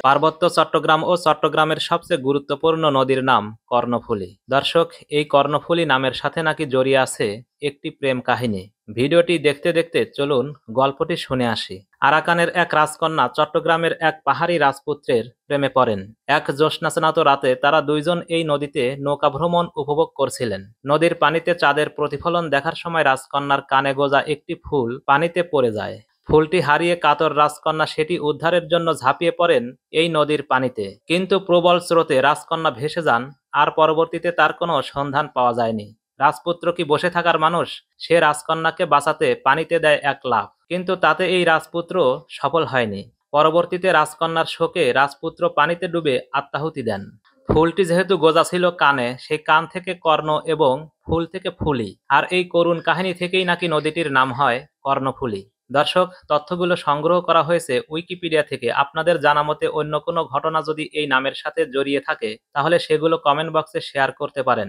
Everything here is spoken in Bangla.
পার্বত্য চট্টগ্রাম ও চট্টগ্রামের সবচেয়ে গুরুত্বপূর্ণ নদীর নাম কর্ণফুলী। দর্শক, এই কর্ণফুলী নামের সাথে নাকি জড়িয়ে আছে একটি প্রেম কাহিনী। ভিডিওটি দেখতে দেখতে চলুন গল্পটি শুনে আসি। আরাকানের এক রাজকন্যা চট্টগ্রামের এক পাহাড়ি রাজপুত্রের প্রেমে পড়েন। এক জ্যোৎস্নাস্নাত রাতে তারা দুইজন এই নদীতে নৌকা ভ্রমণ উপভোগ করছিলেন। নদীর পানিতে চাঁদের প্রতিফলন দেখার সময় রাজকন্যার কানে গোজা একটি ফুল পানিতে পড়ে যায়। ফুলটি হারিয়ে কাতর রাজকন্যা সেটি উদ্ধারের জন্য ঝাঁপিয়ে পড়েন এই নদীর পানিতে, কিন্তু প্রবল স্রোতে রাজকন্যা ভেসে যান, আর পরবর্তীতে তার কোনো সন্ধান পাওয়া যায়নি। রাজপুত্র কি বসে থাকার মানুষ? সে রাজকন্যাকে বাঁচাতে পানিতে দেয় এক লাফ, কিন্তু তাতে এই রাজপুত্র সফল হয়নি। পরবর্তীতে রাজকন্যার শোকে রাজপুত্র পানিতে ডুবে আত্মাহুতি দেন। ফুলটি যেহেতু গোজা ছিল কানে, সেই কান থেকে কর্ণ এবং ফুল থেকে ফুলি, আর এই করুণ কাহিনী থেকেই নাকি নদীটির নাম হয় কর্ণফুলী। দর্শক, তথ্যগুলো সংগ্রহ করা হয়েছে উইকিপিডিয়া থেকে। আপনাদের জানা মতে অন্য কোনো ঘটনা যদি এই নামের সাথে জড়িয়ে থাকে তাহলে সেগুলো কমেন্ট বক্সে শেয়ার করতে পারেন।